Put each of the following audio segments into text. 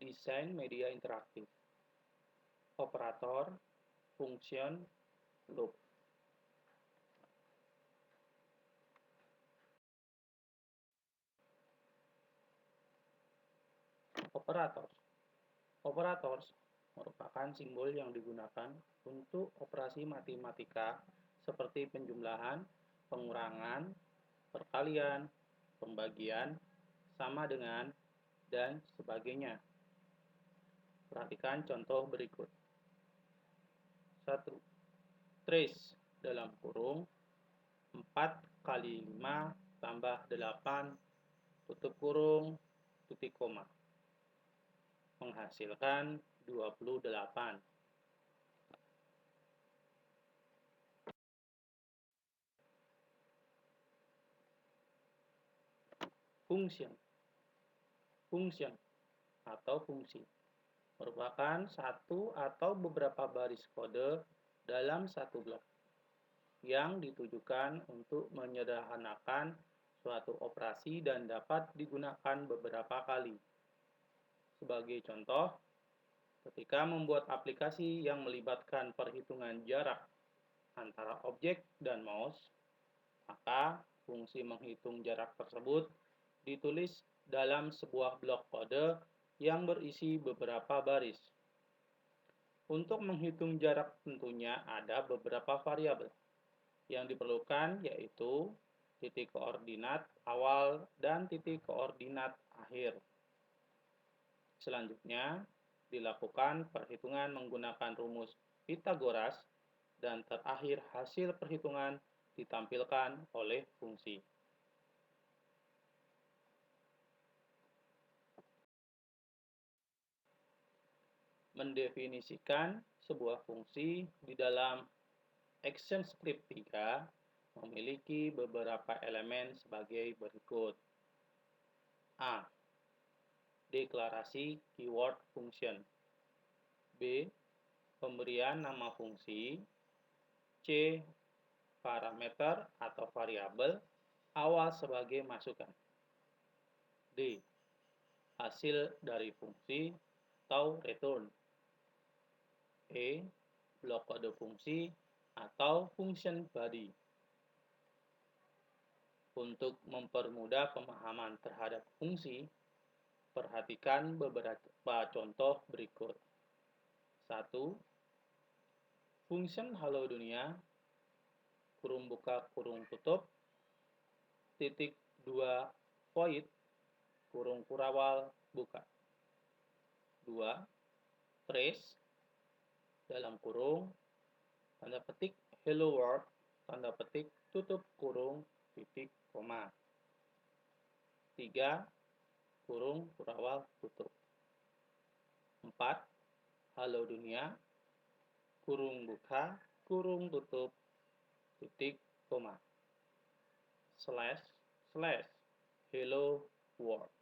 desain media interaktif. Operator, function, loop. Operators. Operators merupakan simbol yang digunakan untuk operasi matematika seperti penjumlahan, pengurangan, perkalian, pembagian, sama dengan, dan sebagainya. Perhatikan contoh berikut. 1. Trace dalam kurung 4 kali 5 tambah 8 tutup kurung titik koma menghasilkan 28. Function atau fungsi merupakan satu atau beberapa baris kode dalam satu blok yang ditujukan untuk menyederhanakan suatu operasi dan dapat digunakan beberapa kali. Sebagai contoh, ketika membuat aplikasi yang melibatkan perhitungan jarak antara objek dan mouse, maka fungsi menghitung jarak tersebut ditulis dalam sebuah blok kode yang berisi beberapa baris. Untuk menghitung jarak tentunya ada beberapa variabel yang diperlukan, yaitu titik koordinat awal dan titik koordinat akhir. Selanjutnya, dilakukan perhitungan menggunakan rumus Pythagoras dan terakhir hasil perhitungan ditampilkan oleh fungsi. Mendefinisikan sebuah fungsi di dalam ActionScript 3 memiliki beberapa elemen sebagai berikut. A. Deklarasi keyword function. B. Pemberian nama fungsi. C. Parameter atau variabel awal sebagai masukan. D. Hasil dari fungsi atau return. E. Blok kode fungsi atau function body. Untuk mempermudah pemahaman terhadap fungsi, perhatikan beberapa contoh berikut. 1. Function halo dunia, kurung buka kurung tutup, titik 2 void, kurung kurawal buka. 2. Trace, dalam kurung, tanda petik hello world, tanda petik tutup kurung titik koma. 3. Kurung kurawal tutup. 4. Halo dunia, kurung buka, kurung tutup, titik koma. Slash, hello world.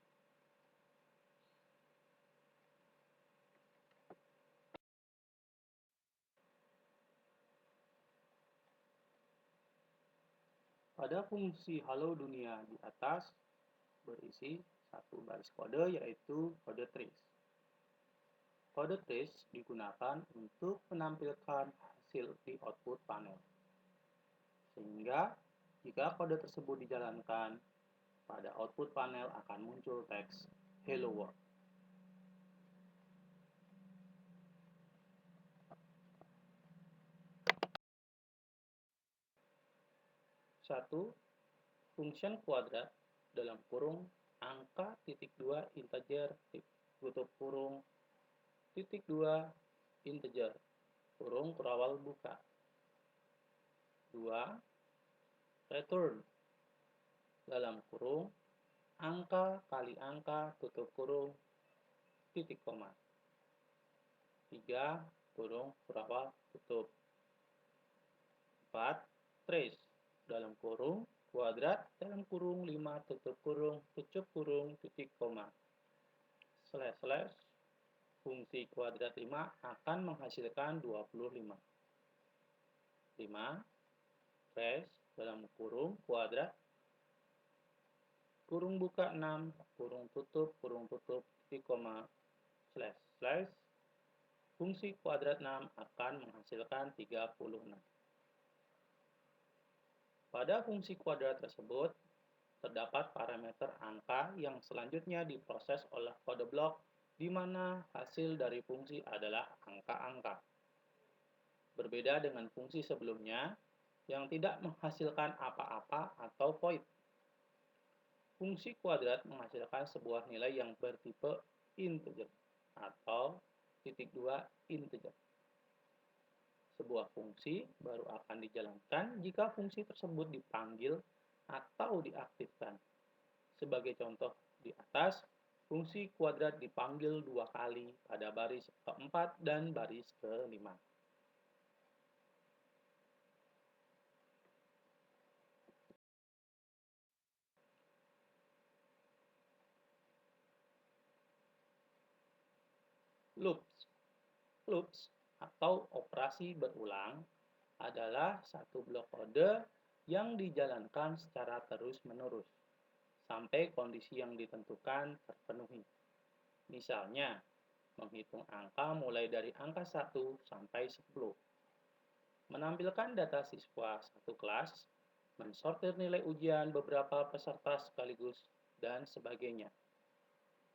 Pada fungsi halo dunia di atas berisi satu baris kode, yaitu kode trace. Kode trace digunakan untuk menampilkan hasil di output panel. Sehingga jika kode tersebut dijalankan, pada output panel akan muncul teks hello world. 1. Function kuadrat dalam kurung angka titik 2 integer tutup kurung titik 2 integer kurung kurawal buka. 2. Return dalam kurung angka kali angka tutup kurung titik koma. 3. Kurung kurawal tutup. 4. Trace dalam kurung kuadrat dalam kurung 5 tutup kurung titik koma. Slash fungsi kuadrat 5 akan menghasilkan 25. 5. Trace dalam kurung kuadrat kurung buka 6 kurung tutup titik koma slash slash fungsi kuadrat 6 akan menghasilkan 36. Pada fungsi kuadrat tersebut, terdapat parameter angka yang selanjutnya diproses oleh kode blok di mana hasil dari fungsi adalah angka-angka. Berbeda dengan fungsi sebelumnya yang tidak menghasilkan apa-apa atau void. Fungsi kuadrat menghasilkan sebuah nilai yang bertipe integer atau titik 2 integer. Sebuah fungsi baru akan dijalankan jika fungsi tersebut dipanggil atau diaktifkan. Sebagai contoh di atas, fungsi kuadrat dipanggil 2 kali pada baris keempat dan baris kelima. Loops atau operasi berulang adalah satu blok kode yang dijalankan secara terus-menerus sampai kondisi yang ditentukan terpenuhi. Misalnya, menghitung angka mulai dari angka 1 sampai 10. Menampilkan data siswa satu kelas, mensortir nilai ujian beberapa peserta sekaligus, dan sebagainya.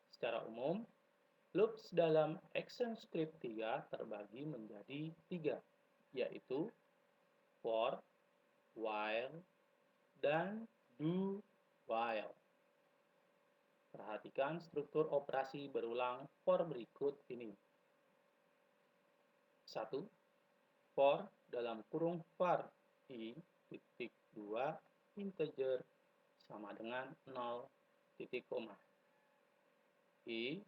Secara umum, loops dalam ActionScript 3 terbagi menjadi 3, yaitu for, while, dan do while. Perhatikan struktur operasi berulang for berikut ini. 1. For dalam kurung var i titik 2 integer sama dengan 0 titik koma. I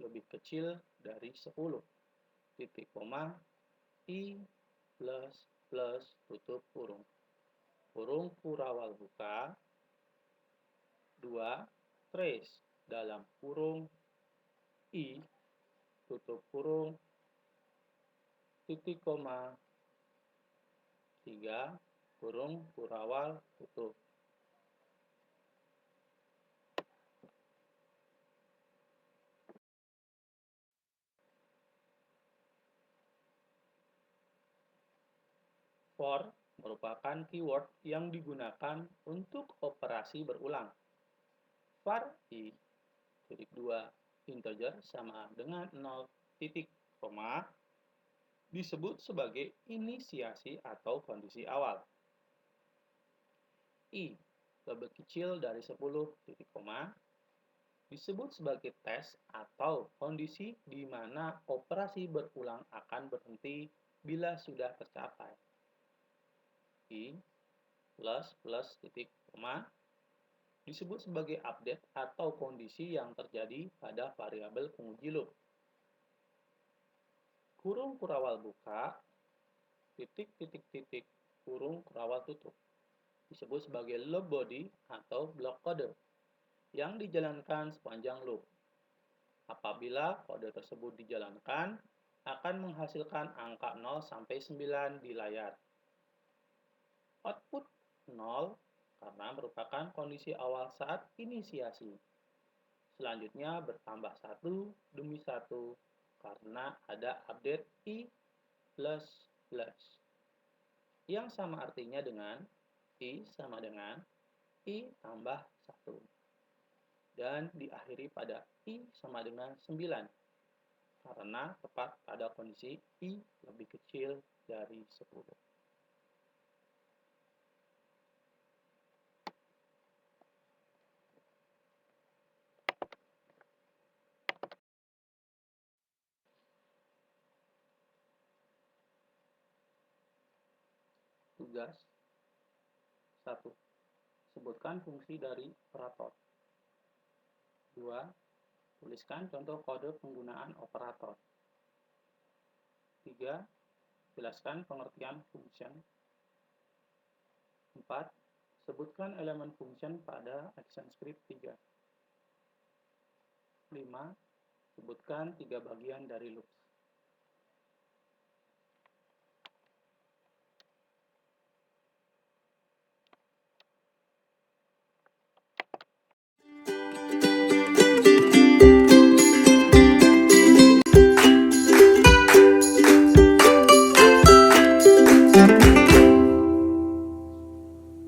lebih kecil dari 10 titik koma i plus tutup kurung. Kurung kurawal buka. 2. Trace dalam kurung i tutup kurung titik koma 3 kurung kurawal tutup. For merupakan keyword yang digunakan untuk operasi berulang. Var i titik 2 integer sama dengan 0 titik koma disebut sebagai inisiasi atau kondisi awal. I lebih kecil dari 10 titik koma disebut sebagai tes atau kondisi di mana operasi berulang akan berhenti bila sudah tercapai. I plus titik koma disebut sebagai update atau kondisi yang terjadi pada variabel penguji loop. Kurung kurawal buka titik kurung kurawal tutup disebut sebagai loop body atau blok kode yang dijalankan sepanjang loop. Apabila kode tersebut dijalankan, akan menghasilkan angka 0 sampai 9 di layar. Output 0 karena merupakan kondisi awal saat inisiasi. Selanjutnya bertambah 1 demi 1 karena ada update i plus yang sama artinya dengan i sama dengan i tambah 1 dan diakhiri pada i sama dengan 9 karena tepat pada kondisi i lebih kecil dari 10. Tugas 1. Sebutkan fungsi dari operator. 2. Tuliskan contoh kode penggunaan operator. 3. Jelaskan pengertian function. 4. Sebutkan elemen function pada ActionScript 3. 5. Sebutkan 3 bagian dari loops.